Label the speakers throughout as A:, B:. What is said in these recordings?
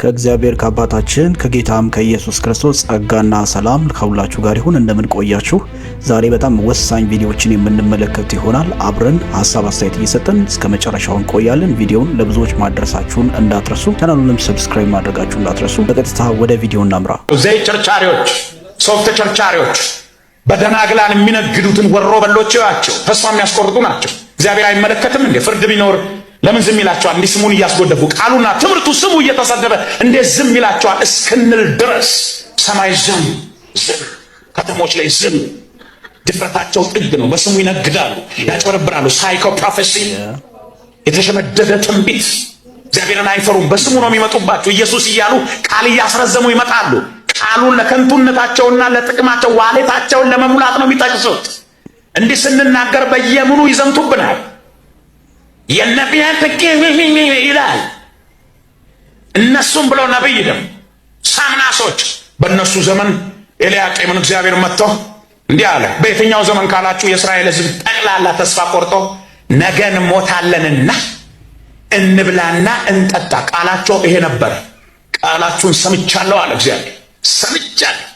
A: ከእግዚአብሔር ከአባታችን ከጌታም ከኢየሱስ ክርስቶስ ጸጋና ሰላም ከሁላችሁ ጋር ይሁን። እንደምን ቆያችሁ? ዛሬ በጣም ወሳኝ ቪዲዮዎችን የምንመለከት ይሆናል። አብረን ሀሳብ አስተያየት እየሰጠን እስከ መጨረሻው እንቆያለን። ቪዲዮውን ለብዙዎች ማድረሳችሁን እንዳትረሱ፣ ቻናሉንም ሰብስክራይብ ማድረጋችሁ እንዳትረሱ። በቀጥታ ወደ ቪዲዮ እናምራ።
B: ዘይት ቸርቻሪዎች፣ ሶፍት ቸርቻሪዎች በደናግላን የሚነግዱትን ወሮ በሎች ያቸው ተስፋ የሚያስቆርጡ ናቸው። እግዚአብሔር አይመለከትም እንዴ? ፍርድ ቢኖር ለምን ዝም ይላቸዋል? እንዲህ ስሙን እያስጎደፉ ቃሉና ትምህርቱ ስሙ እየተሰደበ እንዴት ዝም ይላቸዋል እስክንል ድረስ ሰማይ ዝም፣ ከተሞች ላይ ዝም። ድፍረታቸው ጥግ ነው። በስሙ ይነግዳሉ፣ ያጭበረብራሉ። ሳይኮ ፕሮፌሲ፣ የተሸመደደ ትንቢት። እግዚአብሔርን አይፈሩም። በስሙ ነው የሚመጡባቸው። ኢየሱስ እያሉ ቃል እያስረዘሙ ይመጣሉ። ቃሉን ለከንቱነታቸውና ለጥቅማቸው ዋሌታቸውን ለመሙላት ነው የሚጠቅሱት። እንዲህ ስንናገር በየምኑ ይዘምቱብናል። የነቢያት ይላል። እነሱም ብለው ነብይ ደም ሳምናሶች በእነሱ ዘመን ኤልያቄምን እግዚአብሔር መጥቶ እንዲህ አለ። በየትኛው ዘመን ካላችሁ የእስራኤል ሕዝብ ጠቅላላ ተስፋ ቆርጦ ነገ እንሞታለንና እንብላና እንጠጣ። ቃላቸው ይሄ ነበር። ቃላችሁን ሰምቻለሁ አለ እግዚአብሔር። ሰምቻለሁ።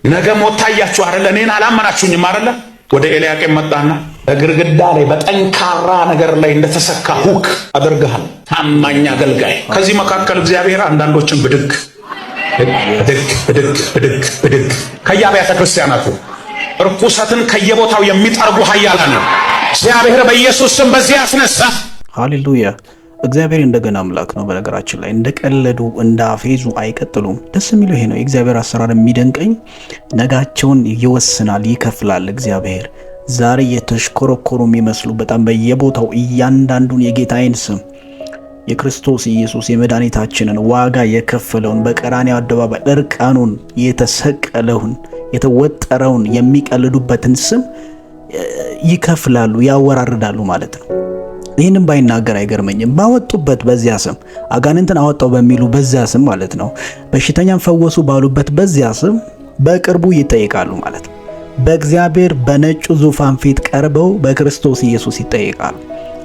B: ነገ ሞት ታያችሁ አይደለ? እኔን አላመናችሁኝም አይደለ? ወደ ኤልያቄም መጣና በግርግዳ ላይ በጠንካራ ነገር ላይ እንደተሰካ ሁክ አደርግሃል፣ ታማኝ አገልጋይ። ከዚህ መካከል እግዚአብሔር አንዳንዶችን ብድግ ከየአብያተ ክርስቲያናቱ ርኩሰትን ከየቦታው የሚጠርጉ ኃያላን ነው እግዚአብሔር በኢየሱስ ስም በዚህ ያስነሳ።
A: ሃሌሉያ! እግዚአብሔር እንደገና አምላክ ነው። በነገራችን ላይ እንደቀለዱ እንዳፌዙ አይቀጥሉም። ደስ የሚለው ይሄ ነው። የእግዚአብሔር አሰራር የሚደንቀኝ ነጋቸውን ይወስናል፣ ይከፍላል። እግዚአብሔር ዛሬ የተሽኮረኮሩ የሚመስሉ በጣም በየቦታው እያንዳንዱን የጌታዬን ስም የክርስቶስ ኢየሱስ የመድኃኒታችንን ዋጋ የከፈለውን በቀራንዮ አደባባይ እርቃኑን የተሰቀለውን የተወጠረውን የሚቀልዱበትን ስም ይከፍላሉ፣ ያወራርዳሉ ማለት ነው። ይህንም ባይናገር አይገርመኝም። ባወጡበት በዚያ ስም አጋንንትን አወጣው በሚሉ በዚያ ስም ማለት ነው። በሽተኛን ፈወሱ ባሉበት በዚያ ስም በቅርቡ ይጠይቃሉ ማለት ነው። በእግዚአብሔር በነጩ ዙፋን ፊት ቀርበው በክርስቶስ ኢየሱስ ይጠይቃሉ።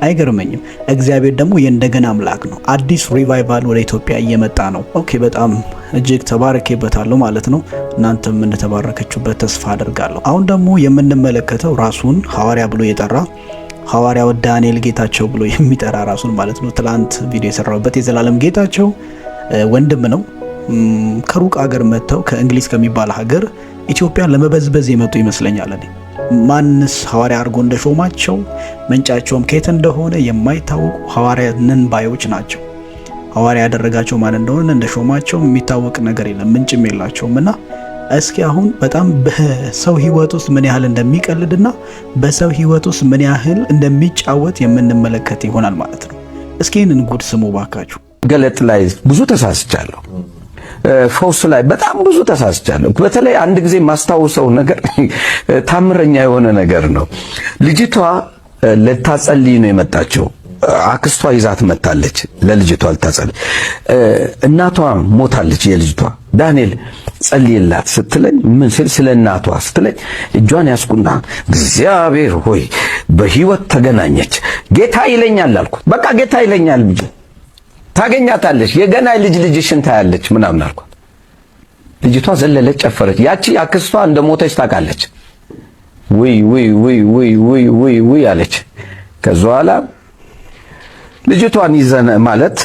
A: አይገርመኝም። እግዚአብሔር ደግሞ የእንደገና አምላክ ነው። አዲስ ሪቫይቫል ወደ ኢትዮጵያ እየመጣ ነው። ኦኬ፣ በጣም እጅግ ተባረኬበታለሁ ማለት ነው። እናንተም እንደተባረከችሁበት ተስፋ አደርጋለሁ። አሁን ደግሞ የምንመለከተው ራሱን ሐዋርያ ብሎ የጠራ ሐዋርያው ዳንኤል ጌታቸው ብሎ የሚጠራ ራሱን ማለት ነው። ትላንት ቪዲዮ የሰራሁበት የዘላለም ጌታቸው ወንድም ነው። ከሩቅ ሀገር መጥተው ከእንግሊዝ ከሚባል ሀገር ኢትዮጵያን ለመበዝበዝ የመጡ ይመስለኛል። እኔ ማንስ ሐዋርያ አድርጎ እንደሾማቸው ምንጫቸውም ከየት እንደሆነ የማይታወቁ ሐዋርያ ነን ባዮች ናቸው። ሐዋርያ ያደረጋቸው ማን እንደሆነ እንደሾማቸው የሚታወቅ ነገር የለም፣ ምንጭም የላቸውም። እና እስኪ አሁን በጣም በሰው ህይወት ውስጥ ምን ያህል እንደሚቀልድና በሰው ህይወት ውስጥ ምን ያህል እንደሚጫወት የምንመለከት ይሆናል ማለት ነው። እስኪ ይህንን ጉድ ስሙ ባካችሁ።
C: ገለጥ ላይ ብዙ ተሳስቻለሁ። ፈውስ ላይ በጣም ብዙ ተሳስቻለሁ። በተለይ አንድ ጊዜ ማስታወሰው ነገር ታምረኛ የሆነ ነገር ነው። ልጅቷ ልታጸልይ ነው የመጣችው። አክስቷ ይዛት መጣለች። ለልጅቷ ልታጸልይ እናቷ ሞታለች። የልጅቷ ዳንኤል ጸልይላት ስትለኝ ምን ስለ እናቷ ስትለኝ እጇን ያስቁና እግዚአብሔር ሆይ በህይወት ተገናኘች። ጌታ ይለኛል አልኩት። በቃ ጌታ ይለኛል ልጅ ታገኛታለች፣ የገና ልጅሽን ታያለች ምናምን አልኳት። ልጅቷ ዘለለች፣ ጨፈረች። ያቺ አክስቷ እንደሞተች ታውቃለች። ውይ አለች። ከዛ በኋላ ልጅቷን ይዘን ማለት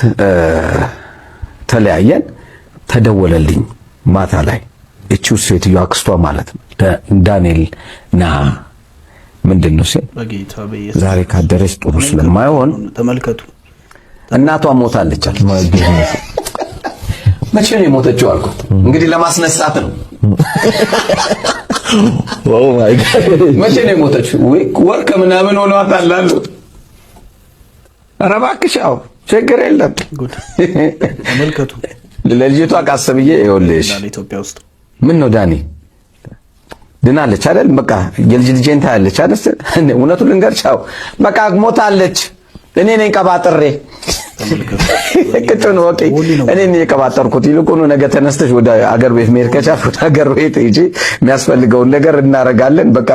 C: ተለያየን። ተደወለልኝ ማታ ላይ እቺው ሴትዮ አክስቷ ማለት ነው። ዳንኤል ና ምንድነው ሲል ዛሬ ካደረች ጥሩ ስለማይሆን ተመልከቱ፣ እናቷ ሞታለች አለ። መቼ ነው የሞተችው አልኩት። እንግዲህ ለማስነሳት ነው። ኦ ማይ ጋድ መቼ ነው የሞተችው? ወር ከምናምን ሆኗታል አሉት። ኧረ እባክሽ አዎ ችግር የለም።
A: ተመልከቱ
C: ለልጅቷ ካሰብዬ ይኸውልሽ
A: ኢትዮጵያ ውስጥ
C: ምን ነው ዳኒ ድናለች አይደል? በቃ የልጅን ታያለች አይደል? እውነቱን ልንገርሽ አዎ በቃ ሞታለች። እኔ ነኝ ቀባጥሬ ከቶን ወቄ እኔ ነኝ የቀባጠርኩት። ይልቁኑ ነገ ተነስተሽ ወደ አገር ቤት መሄድ ከቻልሽ ወደ አገር ቤት ሂጂ፣ የሚያስፈልገውን ነገር እናረጋለን። በቃ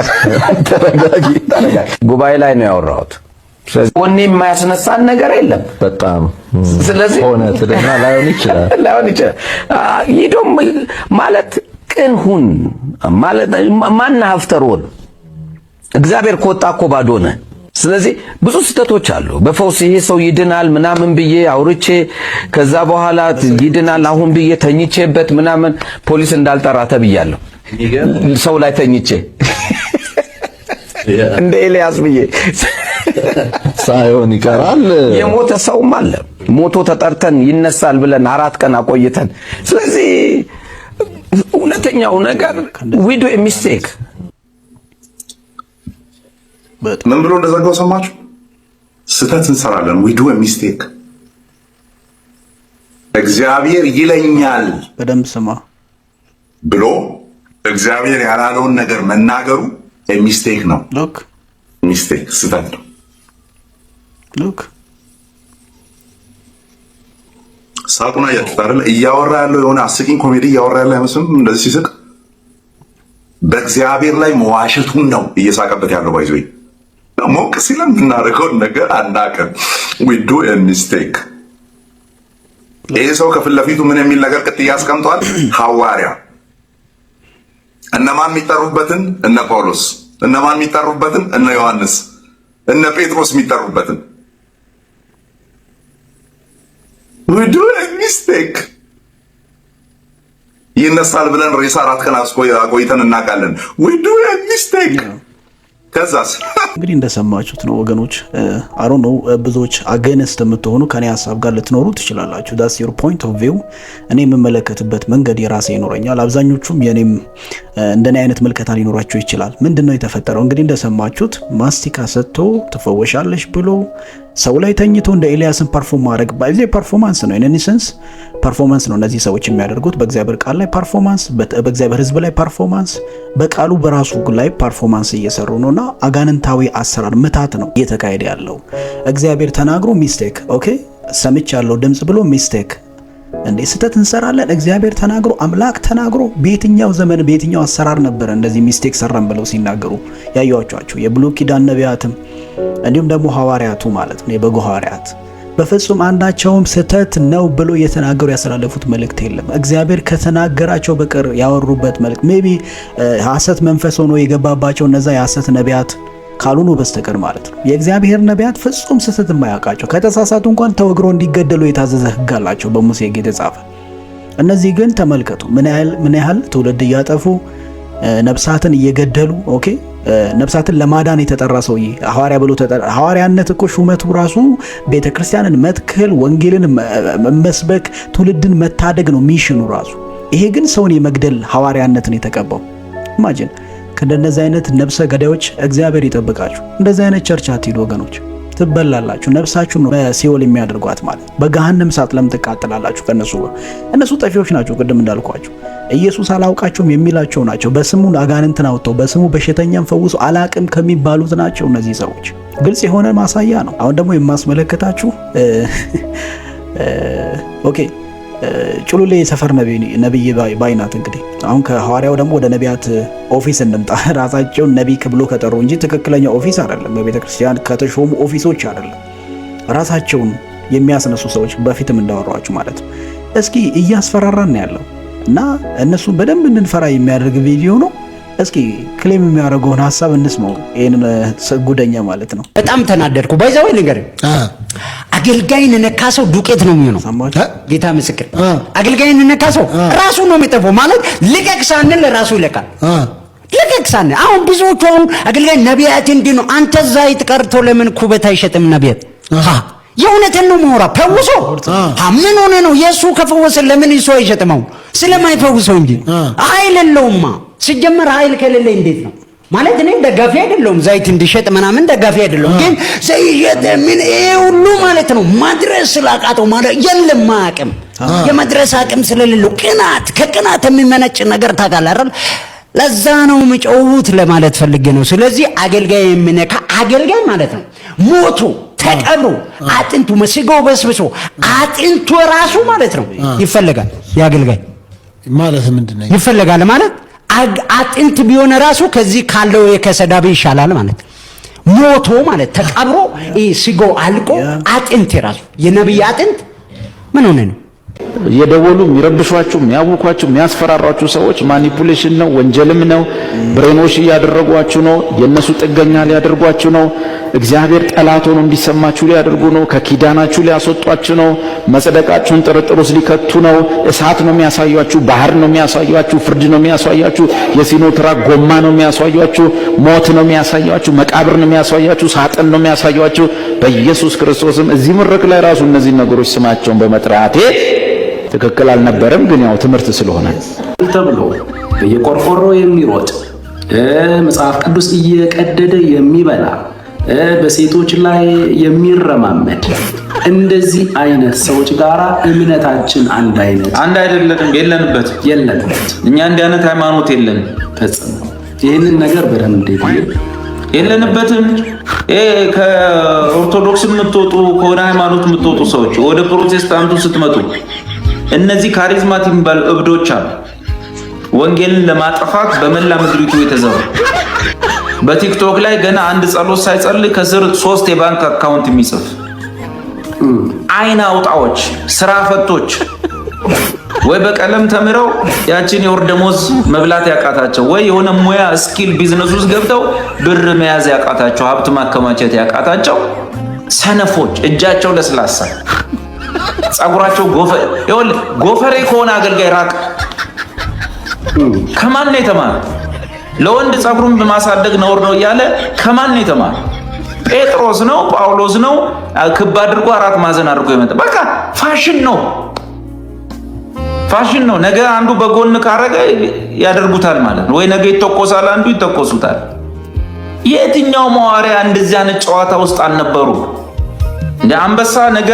C: ተረጋጊ። ጉባኤ ላይ ነው ያወራሁት። ስለዚህ ወኔ የማያስነሳን ነገር የለም።
D: በጣም
C: ስለዚህ
D: ሆነ ተደና ላይሆን ይችላል
C: ይዶም ማለት ቅን ሁን ማለት ማን ሀፍተሮን እግዚአብሔር ከወጣ እኮ ባዶ ነህ። ስለዚህ ብዙ ስህተቶች አሉ። በፈውስ ይሄ ሰው ይድናል ምናምን ብዬ አውርቼ ከዛ በኋላ ይድናል አሁን ብዬ ተኝቼበት ምናምን ፖሊስ እንዳልጠራ ተብያለሁ። ሰው ላይ ተኝቼ እንደ ኤልያስ ብዬ
D: ሳይሆን ይቀራል።
C: የሞተ ሰውም አለ። ሞቶ ተጠርተን ይነሳል ብለን 4 ቀን አቆይተን። ስለዚህ እውነተኛው ነገር we do a mistake።
E: ምን ብሎ እንደዘጋው ሰማችሁ? ስህተት እንሰራለን we do a mistake። እግዚአብሔር ይለኛል
A: በደንብ ስማ
E: ብሎ እግዚአብሔር ያላለውን ነገር መናገሩ ሚስቴክ ነው።
A: ሉክ
E: ሚስቴክ ስህተት ነው።
A: ሉክ
E: ሳቁና ያጥታረለ እያወራ ያለው የሆነ አስቂኝ ኮሜዲ እያወራ ያለው አይመስልም? እንደዚህ ሲስቅ በእግዚአብሔር ላይ መዋሸቱን ነው እየሳቀበት ያለው። ባይዞይ ሞቅ ሲለን የምናደርገውን ነገር አናውቅም። we do a mistake። ይህ ሰው ከፊት ለፊቱ ምን የሚል ነገር ቅጥያ አስቀምጧል? ሐዋርያ እነማን የሚጠሩበትን እነ ጳውሎስ፣ እነማን የሚጠሩበትን እነ ዮሐንስ፣ እነ ጴጥሮስ የሚጠሩበትን we do a mistake። ይነሳል ብለን ሬሳ 4 ቀን አቆይተን እናውቃለን። we do a mistake። ከዛስ
A: እንግዲህ እንደሰማችሁት ነው ወገኖች። አሮ ነው ብዙዎች አገነስት የምትሆኑ ከኔ ሐሳብ ጋር ልትኖሩ ትችላላችሁ። that's your point of view። እኔ የምመለከትበት መንገድ የራሴ ይኖረኛል። አብዛኞቹም የኔም እንደኔ አይነት መልከታ ሊኖራቸው ይችላል። ምንድነው የተፈጠረው? እንግዲህ እንደሰማችሁት ማስቲካ ሰጥቶ ትፈወሻለሽ ብሎ ሰው ላይ ተኝቶ እንደ ኤልያስን ፐርፎርም ማድረግ ባይዜ ፐርፎርማንስ ነው። ኢን ሴንስ ፐርፎርማንስ ነው እነዚህ ሰዎች የሚያደርጉት። በእግዚአብሔር ቃል ላይ ፐርፎርማንስ፣ በእግዚአብሔር ሕዝብ ላይ ፐርፎርማንስ፣ በቃሉ በራሱ ላይ ፐርፎርማንስ እየሰሩ ነውና አጋንንታዊ አሰራር ምታት ነው እየተካሄደ ያለው። እግዚአብሔር ተናግሮ ሚስቴክ ኦኬ ሰምቻለሁ ድምጽ ብሎ ሚስቴክ እንዴ ስህተት እንሰራለን። እግዚአብሔር ተናግሮ አምላክ ተናግሮ በየትኛው ዘመን በየትኛው አሰራር ነበር እንደዚህ ሚስቴክ ሰራን ብለው ሲናገሩ ያያችኋቸው? የብሉይ ኪዳን ነቢያትም እንዲሁም ደግሞ ሐዋርያቱ ማለት ነው የበጎ ሐዋርያት በፍጹም አንዳቸውም ስህተት ነው ብሎ የተናገሩ ያስተላለፉት መልእክት የለም። እግዚአብሔር ከተናገራቸው በቀር ያወሩበት መልእክት ሜቢ ሐሰት መንፈስ ሆኖ የገባባቸው እነዛ የሐሰት ነቢያት ካልሆኑ በስተቀር ማለት ነው። የእግዚአብሔር ነቢያት ፍጹም ስህተት የማያውቃቸው ከተሳሳቱ እንኳን ተወግሮ እንዲገደሉ የታዘዘ ሕግ አላቸው በሙሴ ሕግ የተጻፈ። እነዚህ ግን ተመልከቱ ምን ያህል ትውልድ እያጠፉ ነፍሳትን እየገደሉ ኦኬ ነፍሳትን ለማዳን የተጠራ ሰውዬ ሐዋርያ ብሎ ተጠራ። ሐዋርያነት እኮ ሹመቱ ራሱ ቤተክርስቲያንን መትከል፣ ወንጌልን መስበክ፣ ትውልድን መታደግ ነው ሚሽኑ ራሱ። ይሄ ግን ሰውን የመግደል ሐዋርያነትን የተቀባው ኢማጂን። ከእንደነዚህ አይነት ነፍሰ ገዳዮች እግዚአብሔር ይጠብቃችሁ። እንደዚህ አይነት ቸርች አትሂዱ ወገኖች፣ ትበላላችሁ። ነፍሳችሁን ነው በሲኦል የሚያደርጓት ማለት በገሃነም እሳት ለምን ትቃጠላላችሁ? እነሱ ጠፊዎች ናቸው። ቅድም እንዳልኳችሁ ኢየሱስ አላውቃቸውም የሚላቸው ናቸው። በስሙ አጋንንትን አውጥተው በስሙ በሽተኛን ፈውሶ አላቅም ከሚባሉት ናቸው እነዚህ ሰዎች። ግልጽ የሆነ ማሳያ ነው። አሁን ደግሞ የማስመለከታችሁ ኦኬ ጭሉሌ የሰፈር ነብይ ባይናት። እንግዲህ አሁን ከሐዋርያው ደግሞ ወደ ነቢያት ኦፊስ እንምጣ። ራሳቸውን ነቢይ ብሎ ከጠሩ እንጂ ትክክለኛ ኦፊስ አይደለም፣ በቤተ ክርስቲያን ከተሾሙ ኦፊሶች አይደለም። ራሳቸውን የሚያስነሱ ሰዎች በፊትም እንዳወራችሁ ማለት ነው። እስኪ እያስፈራራን ያለው እና እነሱ በደንብ እንድንፈራ የሚያደርግ ቪዲዮ ነው። እስኪ ክሌም የሚያደርገውን ሐሳብ እንስማው። ይሄን ጉደኛ ማለት ነው።
F: በጣም ተናደድኩ። ባይዛው ነገር አገልጋይን ነካሰው ዱቄት ነው የሚሆነው። ጌታ ምስክር፣ አገልጋይን ነካሰው ራሱ ነው የሚጠፋው ማለት ልቀቅ ሳንል ራሱ ይለቃል። ልቀቅ ሳንል አሁን ብዙዎቹ አሁን አገልጋይ ነቢያት እንዲህ ነው። አንተ ዘይት ቀርቶ ለምን ኩበት አይሸጥም ነቢያት? የእውነትን ነው ማውራ ፈውሶ ምን ሆነ ነው የሱ ከፈወሰ ለምን ይሶ አይሸጥም? ስለማይፈውሰው እንጂ ኃይል የለውማ። ሲጀመር ኃይል ከሌለ እንዴት ነው ማለት? እኔ ደጋፊ አይደለሁም ዘይት እንዲሸጥ ምናምን ደጋፊ አይደለሁም። ግን ዘይት ምን ሁሉ ማለት ነው ማድረስ ስላቃተው ማለት የለም አቅም የመድረስ አቅም ስለሌለው ቅናት፣ ከቅናት የሚመነጭ ነገር ታውቃለህ አይደል? ለዛ ነው ምጮውት ለማለት ፈልጌ ነው። ስለዚህ አገልጋይ የሚነካ አገልጋይ ማለት ነው ሞቱ ተቀብሮ አጥንቱ መስገው በስብሶ አጥንቱ ራሱ ማለት ነው ይፈልጋል። ያገልጋይ
D: ማለት ምንድነው
F: ይፈልጋል ማለት አጥንት ቢሆን ራሱ ከዚህ ካለው የከሰዳቢ ይሻላል ማለት ሞቶ ማለት ተቀብሮ ስጋው አልቆ አጥንት ራሱ የነብይ አጥንት ምን ሆነ ነው?
G: የደወሉ የሚረብሿችሁ የሚያውኳችሁ የሚያስፈራሯችሁ ሰዎች ማኒፑሌሽን ነው፣ ወንጀልም ነው። ብሬኖሽ እያደረጓችሁ ነው። የነሱ ጥገኛ ሊያደርጓችሁ ነው። እግዚአብሔር ጠላት ሆኖ እንዲሰማችሁ ሊያደርጉ ነው። ከኪዳናችሁ ሊያስወጧችሁ ነው። መጽደቃችሁን ጥርጥር ውስጥ ሊከቱ ነው። እሳት ነው የሚያሳዩአችሁ፣ ባህር ነው የሚያሳዩአችሁ፣ ፍርድ ነው የሚያሳዩአችሁ፣ የሲኖትራ ጎማ ነው የሚያሳዩአችሁ፣ ሞት ነው የሚያሳዩአችሁ፣ መቃብር ነው የሚያሳዩአችሁ፣ ሳጥን ነው የሚያሳዩአችሁ። በኢየሱስ ክርስቶስም እዚህ መድረክ ላይ ራሱ እነዚህ ነገሮች ስማቸውን በመጥራቴ ትክክል አልነበረም፣ ግን ያው ትምህርት ስለሆነ
H: ተብሎ በየቆርቆሮ የሚሮጥ መጽሐፍ ቅዱስ እየቀደደ የሚበላ በሴቶች ላይ የሚረማመድ እንደዚህ አይነት ሰዎች ጋራ እምነታችን አንድ አይደለም። የለንበት
I: እኛ እንዲህ አይነት ሃይማኖት የለን
H: ፈጽሞ ይህንን ነገር በደንብ
I: የለንበትም። ከኦርቶዶክስ የምትወጡ ከሆነ ሃይማኖት የምትወጡ ሰዎች ወደ ፕሮቴስታንቱ ስትመጡ እነዚህ ካሪዝማቲክ የሚባሉ እብዶች አሉ። ወንጌልን ለማጥፋት በመላ ምድሪቱ የተዘሩ በቲክቶክ ላይ ገና አንድ ጸሎት ሳይጸልይ ከስር 3 የባንክ አካውንት የሚጽፍ አይና አውጣዎች፣ ስራ ፈቶች ወይ በቀለም ተምረው ያችን የወር ደሞዝ መብላት ያቃታቸው ወይ የሆነ ሙያ ስኪል ቢዝነስ ውስጥ ገብተው ብር መያዝ ያቃታቸው ሀብት ማከማቸት ያቃታቸው ሰነፎች፣ እጃቸው ለስላሳ ጸጉራቸው ጎፈሬ ከሆነ አገልጋይ ራቅ። ከማን ነው የተማረ? ለወንድ ጸጉሩን በማሳደግ ነውር ነው እያለ ከማን ነው የተማረ? ጴጥሮስ ነው ጳውሎስ ነው ክብ አድርጎ 4 ማዕዘን አድርጎ ይመጣ። በቃ ፋሽን ነው። ነገ አንዱ በጎን ካረገ ያደርጉታል ማለት ነው። ወይ ነገ ይተኮሳል፣ አንዱ ይተኮሱታል። የትኛው ሐዋርያ እንደዚህ አይነት ጨዋታ ውስጥ አልነበሩ? እንደ አንበሳ ነገ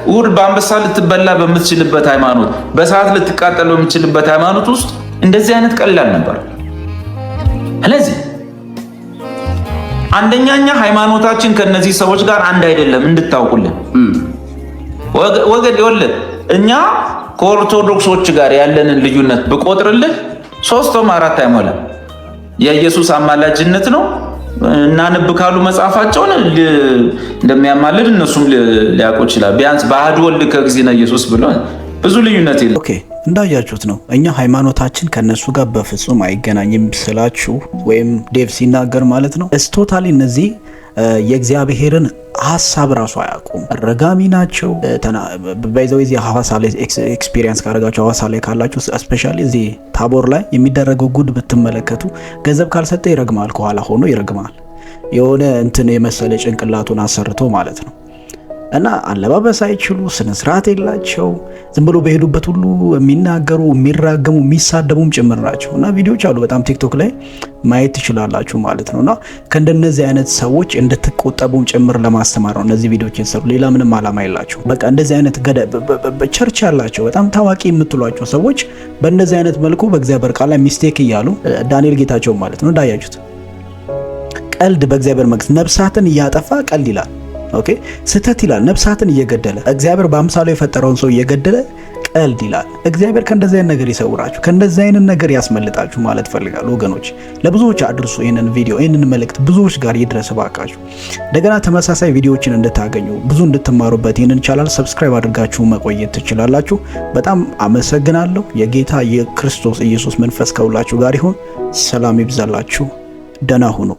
I: እሑድ በአንበሳ ልትበላ በምትችልበት ሃይማኖት፣ በሰዓት ልትቃጠል በምትችልበት ሃይማኖት ውስጥ እንደዚህ አይነት ቀላል ነበር። ስለዚህ አንደኛኛ ሃይማኖታችን ከነዚህ ሰዎች ጋር አንድ አይደለም እንድታውቁልን ወገድ ይወል እኛ ከኦርቶዶክሶች ጋር ያለንን ልዩነት ብቆጥርልህ 3 ወይም 4 አይሞላም። የኢየሱስ አማላጅነት ነው እናንብ ካሉ መጽሐፋቸውን እንደሚያማልድ እነሱም ሊያውቁ ይችላል። ቢያንስ በአሐዱ ወልድ ከእግዚእነ ኢየሱስ ብሎ ብዙ ልዩነት የለም።
A: ኦኬ እንዳያችሁት ነው። እኛ ሃይማኖታችን ከነሱ ጋር በፍጹም አይገናኝም ስላችሁ ወይም ዴቭ ሲናገር ማለት ነው እስቶታሊ እነዚህ የእግዚአብሔርን ሐሳብ ራሱ አያውቁም። ረጋሚ ናቸው። በይዘው እዚህ ሐዋሳ ላይ ኤክስፒሪየንስ ካደረጋችሁ ሐዋሳ ላይ ካላችሁ ስፔሻሊ እዚህ ታቦር ላይ የሚደረገው ጉድ ብትመለከቱ ገንዘብ ካልሰጠ ይረግማል፣ ከኋላ ሆኖ ይረግማል። የሆነ እንትን የመሰለ ጭንቅላቱን አሰርቶ ማለት ነው። እና አለባበስ አይችሉ፣ ስነ ስርዓት የላቸው። ዝም ብሎ በሄዱበት ሁሉ የሚናገሩ የሚራገሙ የሚሳደቡም ጭምር ናቸው። እና ቪዲዮዎች አሉ በጣም ቲክቶክ ላይ ማየት ትችላላችሁ ማለት ነውና ከእንደነዚህ አይነት ሰዎች እንድትቆጠቡም ጭምር ለማስተማር ነው እነዚህ ቪዲዮዎች የተሰሩ። ሌላ ምንም ዓላማ የላቸው። በቃ እንደዚህ አይነት በቸርች ያላቸው በጣም ታዋቂ የምትሏቸው ሰዎች በእንደዚህ አይነት መልኩ በእግዚአብሔር ቃል ላይ ሚስቴክ እያሉ ዳንኤል ጌታቸው ማለት ነው እንዳያችሁት ቀልድ በእግዚአብሔር መንግስት ነፍሳትን እያጠፋ ቀልድ ይላል። ኦኬ ስተት ይላል። ነፍሳትን እየገደለ እግዚአብሔር በአምሳሉ የፈጠረውን ሰው እየገደለ ቀልድ ይላል። እግዚአብሔር ከእንደዚህ አይነት ነገር ይሰውራችሁ፣ ከእንደዚህ አይነት ነገር ያስመልጣችሁ ማለት ፈልጋለሁ ወገኖች። ለብዙዎች አድርሱ ይሄንን ቪዲዮ፣ ይሄንን መልእክት ብዙዎች ጋር ይድረስ ባካችሁ። እንደገና ተመሳሳይ ቪዲዮዎችን እንድታገኙ ብዙ እንድትማሩበት ይሄንን ቻናል ሰብስክራይብ አድርጋችሁ መቆየት ትችላላችሁ። በጣም አመሰግናለሁ። የጌታ የክርስቶስ ኢየሱስ መንፈስ ከሁላችሁ ጋር ይሁን። ሰላም ይብዛላችሁ። ደህና ሁኑ።